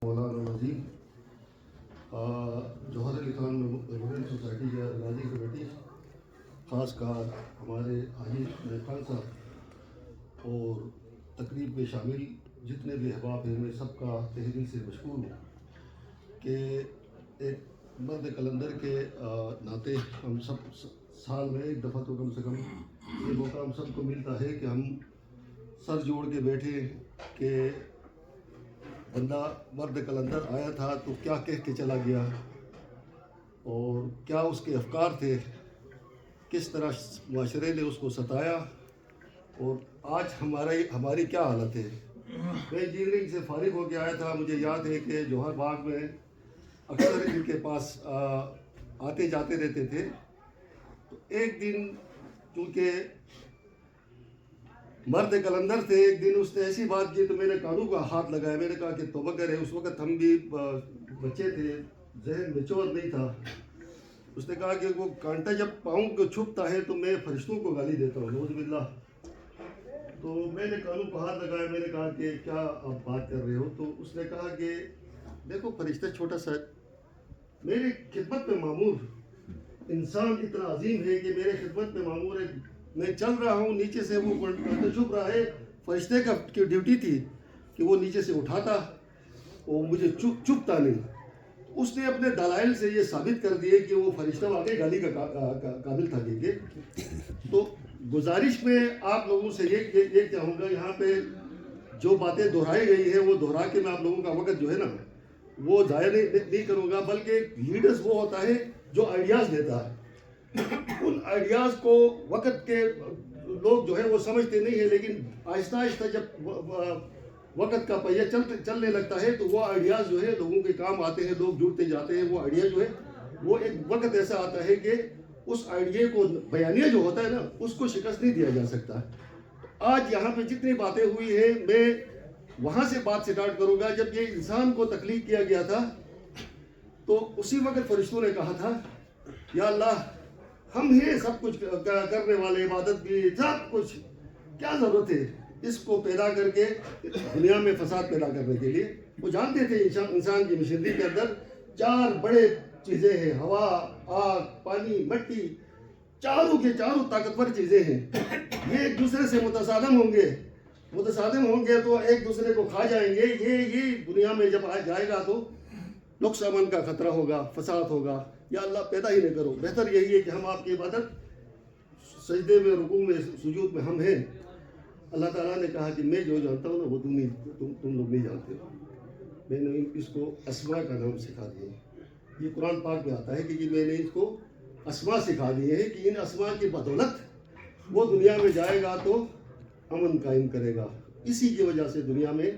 مولانا نظیم جوہر Ali Khan memorial society یا راضی committee, خاص کار ہمارے حاجی خان صاحب اور تقریب میں شامل جتنے بھی احباب ہیں، میں سب کا تہہ دل سے مشکور ہوں کہ ایک مرد کلندر کے ناطے ہم سب سال میں ایک دفعہ تو کم سے کم یہ موقع ہم سب کو ملتا ہے کہ ہم سر جوڑ کے بیٹھے کہ بندہ مرد کلندر آیا تھا تو کیا کہہ کے چلا گیا اور کیا اس کے افکار تھے، کس طرح معاشرے نے اس کو ستایا اور آج ہماری کیا حالت ہے۔ میں انجینئرنگ سے فارغ ہو کے آیا تھا، مجھے یاد ہے کہ جوہر باغ میں اکثر ان کے پاس آتے جاتے رہتے تھے۔ تو ایک دن چونکہ مرد کلندر تھے، ایک دن اس نے ایسی بات کی تو میں نے کانوں کا ہاتھ لگایا، میں نے کہا کہ توبہ کرے۔ اس وقت ہم بھی بچے تھے، ذہن میچور نہیں تھا۔ اس نے کہا کہ وہ کانٹا جب پاؤں کو چھپتا ہے تو میں فرشتوں کو گالی دیتا ہوں، نعوذ باللہ۔ تو میں نے کانوں کو ہاتھ لگایا، میں نے کہا کہ کیا آپ بات کر رہے ہو؟ تو اس نے کہا کہ دیکھو فرشتہ چھوٹا سا میری خدمت میں معمور انسان اتنا عظیم ہے کہ میرے خدمت میں معمور ہے، میں چل رہا ہوں، نیچے سے وہ کانٹا چھپ رہا ہے، فرشتے کی ڈیوٹی تھی کہ وہ نیچے سے اٹھاتا اور مجھے چپتا نہیں۔ اس نے اپنے دلائل سے یہ ثابت کر دیے کہ وہ فرشتہ واقعی گالی کا قابل تھا۔ کہ تو گزارش میں آپ لوگوں سے یہ چاہوں گا، یہاں پہ جو باتیں دہرائی گئی ہیں وہ دہرا کے میں آپ لوگوں کا وقت جو ہے نا وہ ضائع نہیں کروں گا، بلکہ لیڈرز وہ ہوتا ہے جو آئیڈیاز دیتا ہے۔ ان آئیڈیاز کو وقت کے لوگ جو ہے وہ سمجھتے نہیں ہیں، لیکن آہستہ آہستہ جب وقت کا پہیہ چلنے لگتا ہے تو وہ آئیڈیاز جو ہے لوگوں کے کام آتے ہیں، لوگ جڑتے جاتے ہیں۔ وہ آئیڈیا جو ہے وہ ایک وقت ایسا آتا ہے کہ اس آئیڈیا کو بیانیہ جو ہوتا ہے نا اس کو شکست نہیں دیا جا سکتا۔ آج یہاں پہ جتنی باتیں ہوئی ہیں میں وہاں سے بات سٹارٹ کروں گا۔ جب یہ انسان کو تخلیق کیا گیا تھا تو اسی وقت فرشتوں نے کہا تھا یا اللہ ہم ہیں سب کچھ کرنے والے، عبادت بھی سب کچھ، کیا ضرورت ہے اس کو پیدا کر کے دنیا میں فساد پیدا کرنے کے لیے۔ وہ جانتے تھے انسان کی مشینری کے اندر 4 بڑے چیزیں ہیں، ہوا، آگ، پانی، مٹی، چاروں کے چاروں طاقتور چیزیں ہیں۔ یہ ایک دوسرے سے متصادم ہوں گے تو ایک دوسرے کو کھا جائیں گے۔ یہ دنیا میں جب آ جائے گا تو نقص امن کا خطرہ ہوگا، فساد ہوگا۔ یا اللہ پیدا ہی نہ کرو، بہتر یہی ہے کہ ہم آپ کی عبادت سجدے میں، رکوع میں، سجود میں ہم ہیں۔ اللہ تعالیٰ نے کہا کہ میں جو جانتا ہوں نا وہ تم لوگ نہیں جانتے ہو۔ میں نے اس کو اسماء کا نام سکھا دیا۔ یہ قرآن پاک میں آتا ہے کہ میں نے اس کو اسماء سکھا دیے ہیں کہ ان اسماء کی بدولت وہ دنیا میں جائے گا تو امن قائم کرے گا۔ اسی کی وجہ سے دنیا میں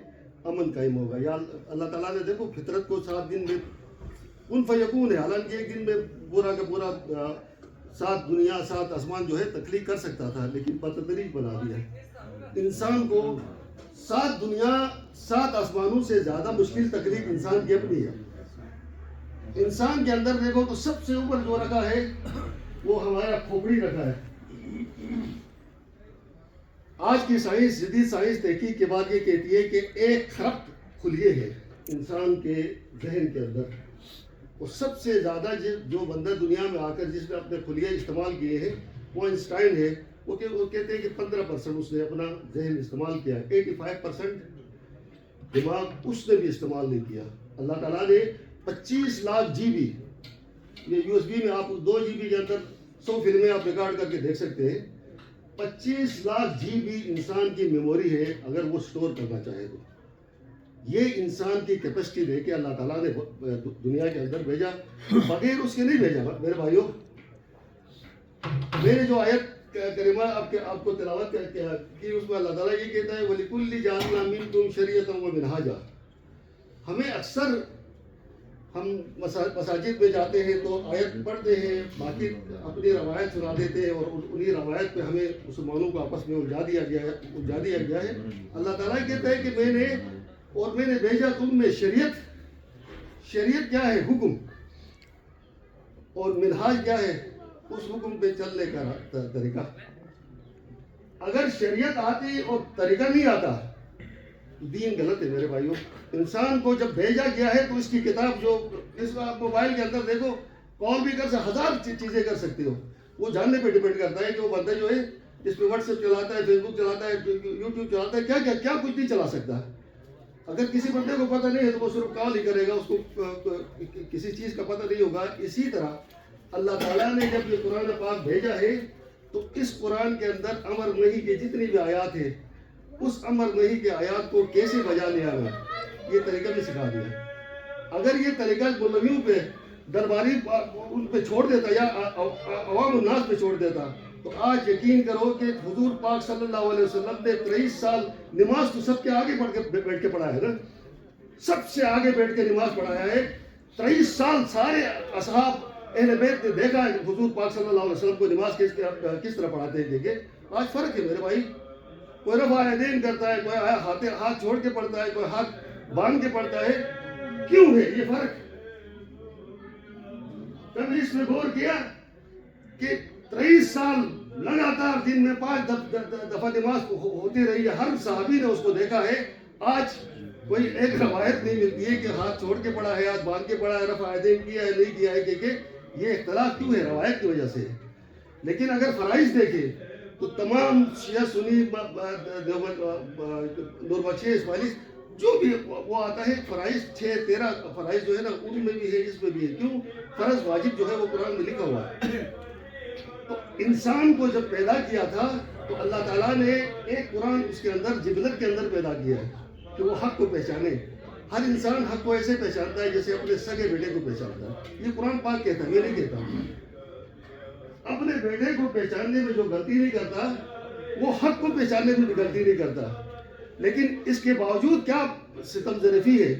امن قائم ہوگا۔ یا اللہ تعالیٰ نے دیکھو فطرت کو 7 دن میں کن فیکون ہے، حالانکہ ایک دن میں پورا کا پورا 7 دنیا 7 آسمان جو ہے تخلیق کر سکتا تھا، لیکن بتدریج بنا دیا۔ انسان کو 7 دنیا 7 آسمانوں سے زیادہ مشکل تخلیق انسان کی اپنی ہے۔ انسان کے اندر دیکھو تو سب سے اوپر جو رکھا ہے وہ ہمارا کھوپڑی رکھا ہے۔ آج کی سائنس، جدید سائنس تحقیق کے بعد یہ کہتی ہے کہ 1 خرق خلیے ہے انسان کے ذہن کے اندر، اور سب سے زیادہ جو بندہ دنیا میں آ کر جس نے اپنے خلیے استعمال کیے ہیں وہ آئنسٹائن ہے۔ وہ کہتے ہیں کہ 15% اس نے اپنا ذہن استعمال کیا ہے، 85% دماغ اس نے بھی استعمال نہیں کیا۔ اللہ تعالیٰ نے 25 لاکھ GB، یہ USB میں آپ 2 GB کے اندر 100 فلمیں آپ ریکارڈ کر کے دیکھ سکتے ہیں۔ 25 لاکھ GB انسان کی میموری ہے اگر وہ سٹور کرنا چاہے تو۔ یہ انسان کی کیپیسٹی دے کے اللہ تعالیٰ نے دنیا کے اندر بھیجا، بغیر اس کے نہیں بھیجا۔ میرے بھائیوں، میں نے جو آیت کریمہ آپ کو تلاوت کی اس میں اللہ تعالیٰ یہ کہتا ہے وَلِكُلِّ جَعَلْنَا مِنْكُمْ شَرِيعَةً وَمِنْهَاجًا۔ ہمیں اکثر ہم مساجد میں جاتے ہیں تو آیت پڑھتے ہیں، باقی اپنی روایت سنا دیتے ہیں، اور انہی روایت پہ ہمیں مسلمانوں کو آپس میں الجھا دیا گیا ہے۔ اللہ تعالیٰ کہتا ہے کہ میں نے بھیجا تم میں شریعت کیا ہے؟ حکم، اور منہاج کیا ہے؟ اس حکم پہ چلنے کا طریقہ۔ اگر شریعت آتی اور طریقہ نہیں آتا دین غلط ہے میرے بھائیوں. انسان کو جب بھیجا گیا ہے تو اس کی کتاب جو اس کو آپ موبائل کے اندر دیکھو, کال بھی کر سکتے, ہزار چیزیں کر سکتے ہو. وہ جاننے پہ ڈیپینڈ کرتا ہے کہ وہ بندہ جو ہے اس پہ واٹس ایپ چلاتا ہے, فیس بک چلاتا ہے, یوٹیوب چلاتا ہے, کیا کچھ نہیں چلا سکتا. اگر کسی بندے کو پتہ نہیں ہے تو وہ صرف کال ہی کرے گا, اس کو کسی چیز کا پتہ نہیں ہوگا. اسی طرح اللہ تعالیٰ نے جب یہ قرآن پاک بھیجا ہے تو اس قرآن کے اندر امر نہیں کے جتنی بھی آیات ہیں, اس امر نہیں کے آیات کو کیسے بجا لیا گیا, یہ طریقہ بھی سکھا دیا. اگر یہ طریقہ مولویوں پہ, درباری ان پہ چھوڑ دیتا یا عوام الناس پہ چھوڑ دیتا تو آج یقین کرو کہ حضور پاک صلی اللہ علیہ وسلم نے 23 سال نماز تو سب کے آگے بیٹھ کے پڑھایا ہے نا, سب سے آگے بیٹھ کے نماز پڑھایا ہے. 23 سال سارے اصحاب اہل بیت نے دیکھا ہے کہ حضور پاک صلی اللہ علیہ وسلم کو نماز کس طرح پڑھاتے ہیں. کہ آج فرق ہے میرے بھائی, کوئی رفع یدین کرتا ہے, کوئی ہاتھ چھوڑ کے پڑھتا ہے, کوئی ہاتھ باندھ کے پڑھتا ہے. کیوں ہے یہ فرق؟ کبھی اس میں غور کیا کہ 23 سال لگاتار دن میں 5 دفعہ نماز ہوتی رہی ہے, ہر صحابی نے اس کو دیکھا ہے. آج کوئی ایک روایت نہیں ملتی ہے کہ ہاتھ چھوڑ کے پڑھا ہے, ہاتھ باندھ کے پڑھا ہے, رفع یدین کیا ہے, نہیں کیا ہے. کہ یہ اختلاف کیوں ہے؟ روایت کی وجہ سے. لیکن اگر فرائض دیکھیں تو تمام شیعہ سنی نوربخشی اسماعیلی جو بھی وہ آتا ہے, فرائض 13 فرائض جو ہے نا ان میں بھی ہے, اس میں بھی ہے. کیوں؟ فرض واجب جو ہے وہ قرآن میں لکھا ہوا ہے. تو انسان کو جب پیدا کیا تھا تو اللہ تعالیٰ نے ایک قرآن اس کے اندر جبلت کے اندر پیدا کیا ہے کہ وہ حق کو پہچانے. ہر انسان حق کو ایسے پہچانتا ہے جیسے اپنے سگے بیٹے کو پہچانتا ہے. یہ قرآن پاک کہتا ہے, میں نہیں کہتا. اپنے بیٹے کو پہچاننے میں جو غلطی نہیں کرتا وہ حق کو پہچاننے میں بھی غلطی نہیں کرتا. لیکن اس کے باوجود کیا ستم ظرفی ہے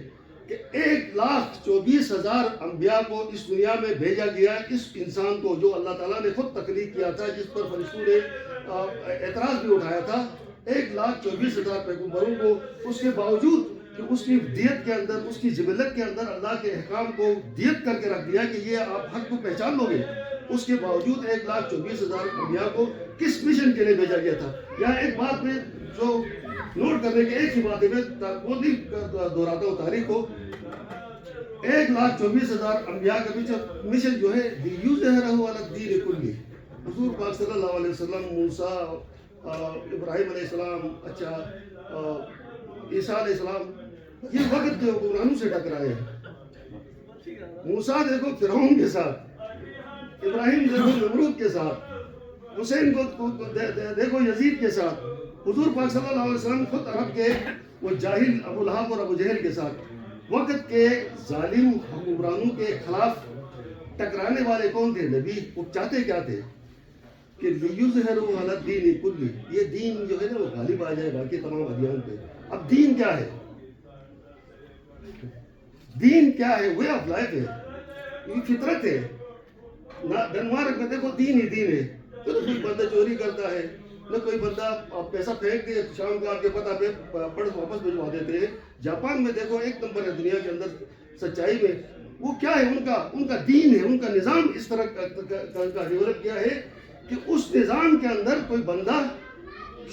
کہ 1,24,000 انبیاء کو اس دنیا میں بھیجا گیا. اس انسان کو جو اللہ تعالیٰ نے خود تخلیق کیا تھا, جس پر فرشتوں نے اعتراض بھی اٹھایا تھا, 1,24,000 پیغمبروں کو, اس کے باوجود کہ اس کی دیت کے اندر, اس کی جبلت کے اندر اللہ کے احکام کو دیت کر کے رکھ دیا کہ یہ آپ حق کو پہچان لو گے, اس کے باوجود 1,24,000 انبیاء کو کس مشن کے لیے بھیجا گیا تھا. یہاں ایک بات میں جو نوٹ کرنے کی ایک ہی بات ہے, میں وہ نہیں دہراتا ہوں تاریخ کو. 1,24,000 انبیاء کا مشن جو ہے لیظہرہ علی الدین کلہ. حضور پاک صلی اللہ علیہ وسلم, موسیٰ, ابراہیم علیہ السلام, عیسیٰ علیہ السلام, یہ وقت کے حکمرانوں سے ٹکرائے ہیں. موسیٰ دیکھو فرعون کے ساتھ, ابراہیم دیکھو نمرود کے ساتھ, حسین کو دیکھو یزید کے ساتھ, حضور پاک صلی اللہ علیہ وسلم خود عرب کے وہ جاہل ابو لہب اور ابو جہل کے ساتھ. وقت کے ظالم حکمرانوں کے خلاف ٹکرانے والے کون تھے؟ نبی. وہ چاہتے کیا تھے کہ لیظہروا علی الدین کلہ, یہ دین جو ہے نا وہ غالب آ جائے باقی تمام ادیان پہ. اب دین کیا ہے؟ دین کیا ہے؟ وے آف لائف ہے, یہ فطرت ہے. ڈنمارک میں دیکھو دین ہی دین ہے. تو کوئی بندہ چوری کرتا ہے, نہ کوئی بندہ پیسہ پھینک دے, شام کو آپ کے پتہ پہ پڑھ واپس بھجوا دیتے ہیں. جاپان میں دیکھو ایک نمبر ہے دنیا کے اندر سچائی میں. وہ کیا ہے؟ ان کا دین ہے, ان کا نظام اس طرح کا ڈیولپ کیا ہے کہ اس نظام کے اندر کوئی بندہ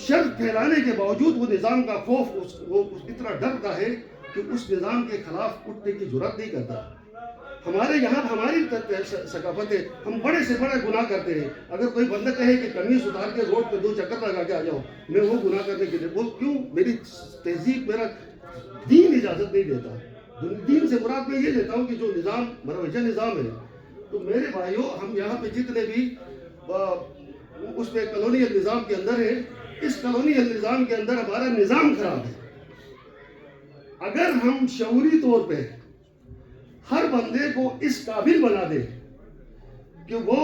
شر پھیلانے کے باوجود وہ نظام کا خوف وہ اتنا ڈرتا ہے کہ اس نظام کے خلاف اٹھنے کی جرات نہیں کرتا. ہمارے یہاں ہماری ثقافت ہے, ہم بڑے سے بڑے گناہ کرتے ہیں. اگر کوئی بندہ کہے کہ قمیص اتار کے روڈ پہ 2 چکر لگا کے آ جاؤ, میں وہ گناہ کرنے کے لیے, وہ کیوں؟ میری تہذیب, میرا دین اجازت نہیں دیتا. دین سے مراد میں یہ لیتا ہوں کہ جو نظام مروجہ نظام ہے. تو میرے بھائیوں, ہم یہاں پہ جتنے بھی اس پہ کالونیل نظام کے اندر ہیں, اس کالونیل نظام کے اندر ہمارا نظام خراب ہے. اگر ہم شعوری طور پہ ہر بندے کو اس قابل بنا دے کہ وہ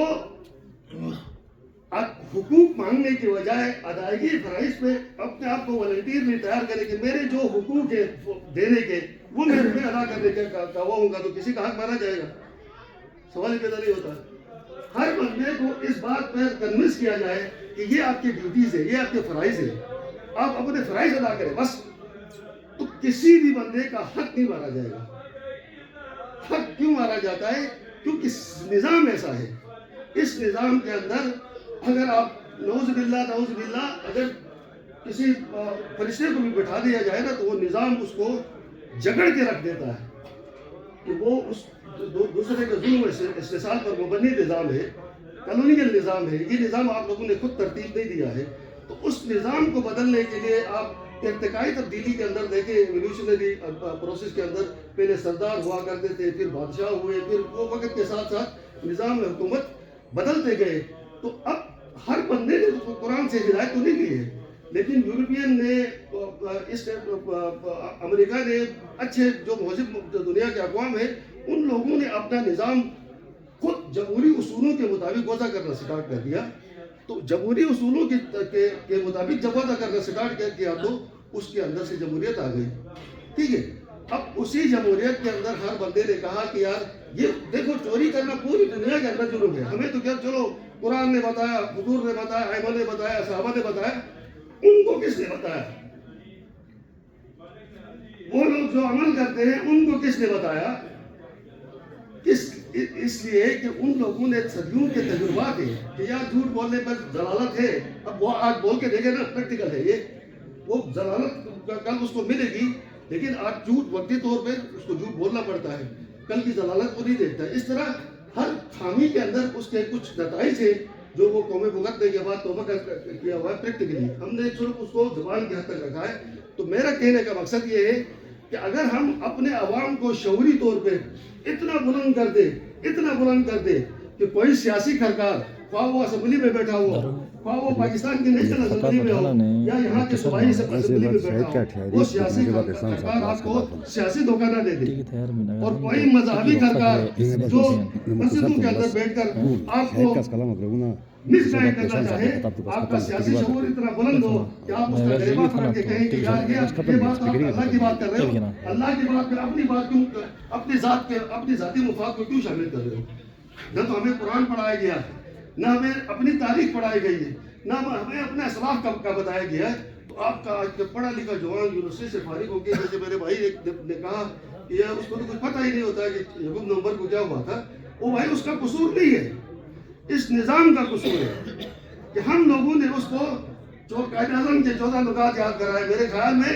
حقوق مانگنے کی بجائے ادائیگی فرائض پہ اپنے آپ کو والنٹیئرلی تیار کرے کہ میرے جو حقوق ہے دینے کے وہ میں ادا کرنے کا وہ ہوں گا, تو کسی کا حق مارا جائے گا؟ سوال ہی پیدا نہیں ہوتا. ہر بندے کو اس بات پر کنونس کیا جائے کہ یہ آپ کی ڈیوٹیز ہے, یہ آپ کے فرائض ہے, آپ اپنے فرائض ادا کریں بس, تو کسی بھی بندے کا حق نہیں مارا جائے گا. حق کیوں مارا جاتا ہے؟ کیونکہ نظام ایسا ہے. اس نظام کے اندر اگر آپ نعوذ باللہ اگر کسی فرشتے کو بھی بٹھا دیا جائے نا تو وہ نظام اس کو جگڑ کے رکھ دیتا ہے کہ وہ اس دوسرے کے ظلم و استحصال پر مبنی نظام ہے، کالونیل نظام ہے. یہ نظام آپ لوگوں نے خود ترتیب نہیں دیا ہے. تو اس نظام کو بدلنے کے لیے آپ ارتقائی تبدیلی کے اندر دیکھیں، ایولیوشنری پروسیس کے اندر پہلے سردار ہوا کرتے تھے، پھر بادشاہ ہوئے، پھر وہ وقت کے ساتھ ساتھ نظام حکومت بدلتے گئے. تو اب ہر بندے نے قرآن سے ہدایت تو نہیں لی ہے، لیکن یورپین نے، امریکہ نے، اچھے جو مہذب دنیا کے اقوام ہیں، ان لوگوں نے اپنا نظام خود جمہوری اصولوں کے مطابق وضع کرنا سٹارٹ کر دیا. تو جمہوری اصولوں کے مطابق جب وضع کرنا سٹارٹ کیا تو اس کے اندر سے جمہوریت آ گئی. ٹھیک ہے. اب اسی جمہوریت کے اندر ہر بندے نے کہا کہ یار یہ دیکھو چوری کرنا پوری دنیا کے اندر جرم ہے، ہمیں تو کیا، چلو قرآن نے بتایا، حضور نے بتایا، ائمہ نے بتایا، صحابہ نے بتایا، ان کو کس نے بتایا؟ وہ لوگ جو عمل کرتے ہیں ان کو کس نے بتایا؟ اس لیے کہ ان لوگوں نے صدیوں کے تجربات ہیں کہ یار جھوٹ بولنے پر ضلالت ہے. اب وہ آج بول کے دیکھے نا، پریکٹیکل ہے یہ، وہ ضلالت کل اس کو ملے گی، لیکن آج جھوٹ وقتی طور پہ اس کو جھوٹ بولنا پڑتا ہے، کل کی ضلالت کو نہیں دیکھتا. اس طرح ہر خامی کے اندر اس کے کچھ نتائج ہیں جو وہ قوم بھگتنے کے بعد توبہ کیا ہوا ہے. پریکٹیکلی ہم نے صرف اس کو زبان کی حد تک رکھا ہے. تو میرا کہنے کا مقصد یہ ہے کہ اگر ہم اپنے عوام کو شعوری طور پہ اتنا بلند کر دے کہ کوئی سیاسی خرکار، خواہ وہ اسمبلی میں بیٹھا ہو، خواہ وہ پاکستان کی نیشنل اسمبلی میں ہو یا یہاں کے صوبائی اسمبلی میں بیٹھا ہو، وہ سیاسی خرکار آپ کو سیاسی دھوکہ نہ دے دے. اور کوئی مذہبی خرکار جو مسجدوں کے اندر بیٹھ کر آپ کو مس گائیڈ کرنا چاہے، آپ کا سیاسی شعور اتنا بلند ہو کہ آپ اس کا غریبہ پکڑ کے کہیں کہ یار یہ بات آپ اللہ کی بات کر رہے ہو، اللہ کی بات میں اپنی بات کیوں، اپنی ذاتی مفاد کو کیوں شامل کر رہے ہو؟ نہ تو ہمیں قرآن پڑھایا گیا، نہ ہمیں اپنی تاریخ پڑھائی گئی ہے، نہ ہمیں اپنے اسلاف کا بتایا گیا ہے. تو آپ کا آج پڑھا لکھا جوان یونیورسٹی سے فارغ ہو کے، جیسے میرے بھائی ایک نے کہا کہ اس کو تو کچھ پتہ ہی نہیں ہوتا کہ یعقوب نومبر کو کیا ہوا تھا. وہ بھائی اس کا قصور نہیں ہے، اس نظام کا قصور ہے کہ ہم لوگوں نے اس کو جو قائد اعظم کے 14 نکات یاد کرائے. میرے خیال میں